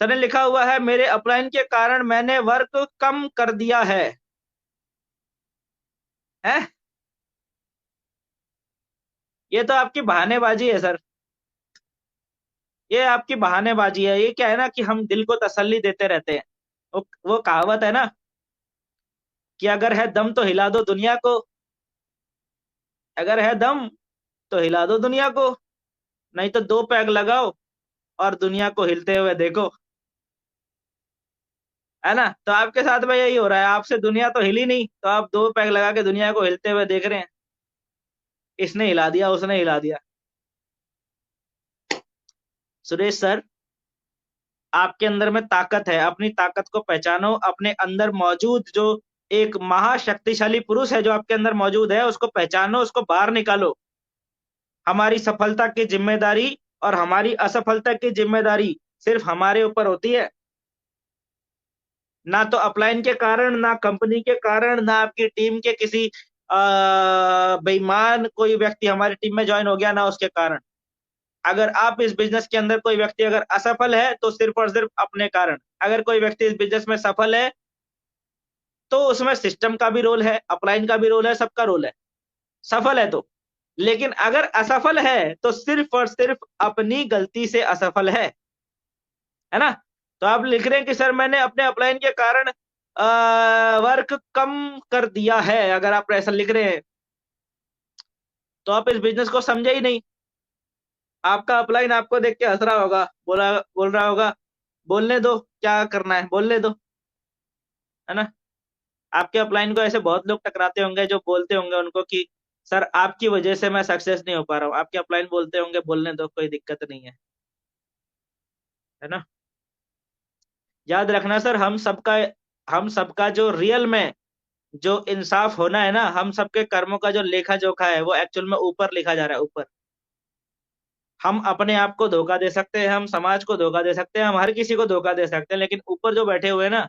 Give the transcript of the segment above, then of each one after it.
Sir ने लिखा हुआ है मेरे अपलाइन के कारण मैंने वर्क कम कर दिया है? ये तो आपकी बहानेबाजी है सर, ये आपकी बहानेबाजी है। ये क्या है ना कि हम दिल को तसल्ली देते रहते हैं। वो कहावत है ना कि अगर है दम तो हिला दो दुनिया को, अगर है दम तो हिला दो दुनिया को, नहीं तो दो पैग लगाओ और दुनिया को हिलते हुए देखो। है ना? तो आपके साथ में यही हो रहा है, आपसे दुनिया तो हिली नहीं, तो आप दो पैग लगा के दुनिया को हिलते हुए देख रहे हैं। इसने हिला दिया, उसने हिला दिया। सुरेश सर, आपके अंदर में ताकत है, अपनी ताकत को पहचानो। अपने अंदर मौजूद जो एक महाशक्तिशाली पुरुष है जो आपके अंदर मौजूद है, उसको पहचानो, उसको बाहर निकालो। हमारी सफलता की जिम्मेदारी और हमारी असफलता की जिम्मेदारी सिर्फ हमारे ऊपर होती है। ना तो अपलाइन के कारण, ना कंपनी के कारण, ना आपकी टीम के किसी बेईमान कोई व्यक्ति हमारी टीम में ज्वाइन हो गया, ना उसके कारण। अगर आप इस बिजनेस के अंदर कोई व्यक्ति अगर असफल है तो सिर्फ और सिर्फ अपने कारण। अगर कोई व्यक्ति इस बिजनेस में सफल है तो उसमें सिस्टम का भी रोल है, अपलाइन का भी रोल है, सबका रोल है, सफल है तो। लेकिन अगर असफल है तो सिर्फ और सिर्फ अपनी गलती से असफल है ना? तो आप लिख रहे हैं कि सर मैंने अपने अपलाइन के कारण वर्क कम कर दिया है, अगर आप ऐसा लिख रहे हैं तो आप इस बिजनेस को समझे ही नहीं। आपका अपलाइन आपको देख के हंस रहा होगा, बोल रहा होगा बोलने दो, क्या करना है बोलने दो, है ना? आपके अपलाइन को ऐसे बहुत लोग टकराते होंगे जो बोलते होंगे उनको कि सर आपकी वजह से मैं सक्सेस नहीं हो पा रहा हूँ। आपके अपलाइन बोलते होंगे बोलने दो, कोई दिक्कत नहीं है ना? याद रखना सर, हम सबका जो रियल में जो इंसाफ होना है ना, हम सबके कर्मों का जो लेखा जोखा है वो एक्चुअल में ऊपर लिखा जा रहा है, ऊपर। हम अपने आप को धोखा दे सकते हैं, हम समाज को धोखा दे सकते हैं, हम हर किसी को धोखा दे सकते हैं, लेकिन ऊपर जो बैठे हुए हैं ना,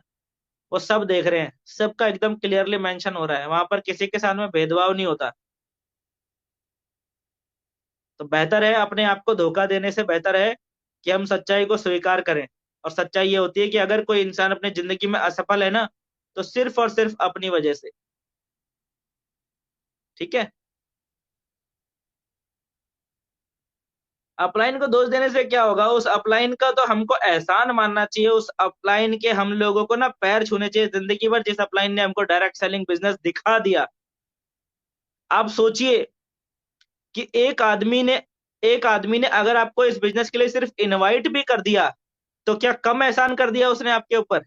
वो सब देख रहे हैं, सबका एकदम क्लियरली मेंशन हो रहा है, वहां पर किसी के साथ में भेदभाव नहीं होता। तो बेहतर है, अपने आप को धोखा देने से बेहतर है कि हम सच्चाई को स्वीकार करें। और सच्चाई ये होती है कि अगर कोई इंसान अपनी जिंदगी में असफल है ना, तो सिर्फ और सिर्फ अपनी वजह से। ठीक है? अपलाइन को दोष देने से क्या होगा? उस अपलाइन का तो हमको एहसान मानना चाहिए, उस अपलाइन के हम लोगों को ना पैर छूने चाहिए जिंदगी भर, जिस अपलाइन ने हमको डायरेक्ट सेलिंग बिजनेस दिखा दिया। आप सोचिए कि एक आदमी ने अगर आपको इस बिजनेस के लिए सिर्फ इनवाइट भी कर दिया, तो क्या कम एहसान कर दिया उसने आपके ऊपर?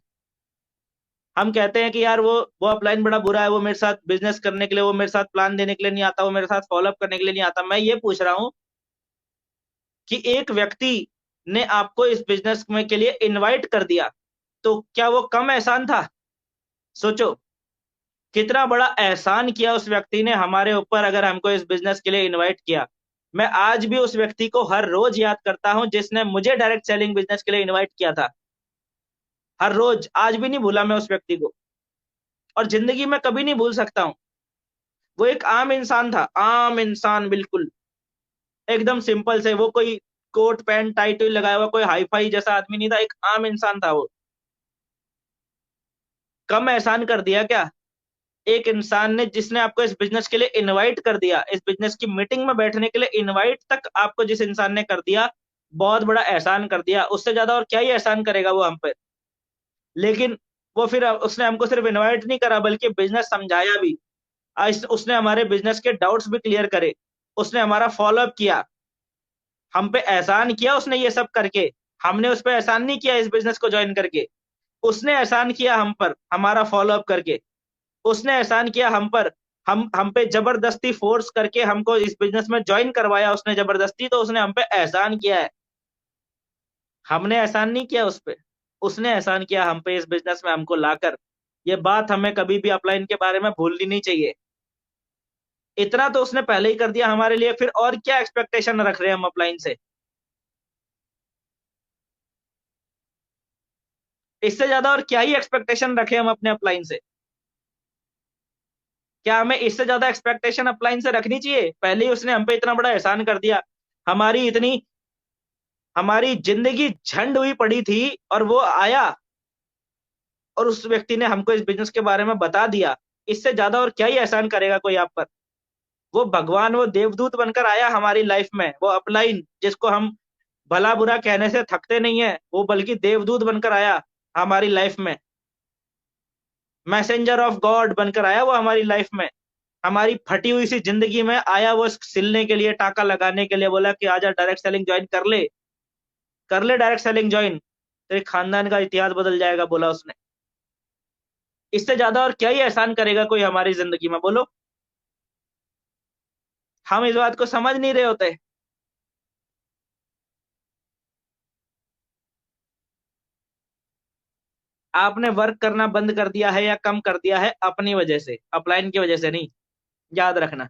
हम कहते हैं कि यार वो अपलाइन बड़ा बुरा है, वो मेरे साथ बिजनेस करने के लिए, वो मेरे साथ प्लान देने के लिए नहीं आता, वो मेरे साथ फॉलोअप करने के लिए नहीं आता। मैं ये पूछ रहा हूं कि एक व्यक्ति ने आपको इस बिजनेस में के लिए इनवाइट कर दिया, तो क्या वो कम एहसान था? सोचो कितना बड़ा एहसान किया उस व्यक्ति ने हमारे ऊपर, अगर हमको इस बिजनेस के लिए इनवाइट किया। मैं आज भी उस व्यक्ति को हर रोज याद करता हूं जिसने मुझे डायरेक्ट सेलिंग बिजनेस के लिए इनवाइट किया था। हर रोज, आज भी नहीं भूला मैं उस व्यक्ति को, और जिंदगी में कभी नहीं भूल सकता हूं। वो एक आम इंसान था, आम इंसान, बिल्कुल एकदम सिंपल से। वो कोई कोट पैंट टाई टुई लगाया हुआ कोई हाई फाई जैसा आदमी नहीं था, एक आम इंसान था वो। कम एहसान कर दिया क्या? एक इंसान ने जिसने आपको इस बिजनेस के लिए इनवाइट कर दिया, इस बिजनेस की मीटिंग में बैठने के लिए इनवाइट तक आपको जिस इंसान ने कर दिया, बहुत बड़ा एहसान कर दिया। उससे ज्यादा और क्या ही एहसान करेगा वो हम पे? लेकिन वो फिर उसने हमको सिर्फ इनवाइट नहीं करा, बल्कि बिजनेस समझाया भी। उसने हमारे बिजनेस के डाउट्स भी क्लियर करे, उसने हमारा फॉलोअप किया, हम पे एहसान किया उसने ये सब करके। हमने उस पे एहसान नहीं किया इस बिजनेस को ज्वाइन करके, उसने एहसान किया हम पर हमारा फॉलोअप करके। उसने एहसान किया हम पर, हम पे जबरदस्ती फोर्स करके हमको इस बिजनेस में ज्वाइन करवाया उसने जबरदस्ती, तो उसने हम पे एहसान किया है। हमने एहसान नहीं किया उस पे, उसने एहसान किया हम पे इस बिजनेस में हमको लाकर। ये बात हमें कभी भी अपलाइन के बारे में भूलनी नहीं चाहिए। इतना तो उसने पहले ही कर दिया हमारे लिए, फिर और क्या एक्सपेक्टेशन रख रहे हैं हम अपलाइन से? इससे ज्यादा और क्या ही एक्सपेक्टेशन रखे हम अपने अपलाइन से? क्या हमें इससे ज्यादा एक्सपेक्टेशन अपलाइन से रखनी चाहिए? पहले ही उसने हम पे इतना बड़ा एहसान कर दिया, हमारी इतनी हमारी जिंदगी झंड हुई पड़ी थी और वो आया और उस व्यक्ति ने हमको इस बिजनेस के बारे में बता दिया। इससे ज्यादा और क्या ही एहसान करेगा कोई आप पर। वो भगवान, वो देवदूत बनकर आया हमारी लाइफ में, वो अपलाइन जिसको हम भला बुरा कहने से थकते नहीं है, वो बल्कि देवदूत बनकर आया हमारी लाइफ में। मैसेंजर ऑफ गॉड बनकर आया वो हमारी लाइफ में। हमारी फटी हुई सी जिंदगी में आया वो सिलने के लिए, टाका लगाने के लिए। बोला कि आजा डायरेक्ट सेलिंग ज्वाइन कर ले, कर ले डायरेक्ट सेलिंग ज्वाइन, तेरे खानदान का इतिहास बदल जाएगा, बोला उसने। इससे ज्यादा और क्या ही एहसान करेगा कोई हमारी जिंदगी में, बोलो। हम इस बात को समझ नहीं रहे होते। आपने वर्क करना बंद कर दिया है या कम कर दिया है अपनी वजह से, अपलाइन की वजह से नहीं, याद रखना।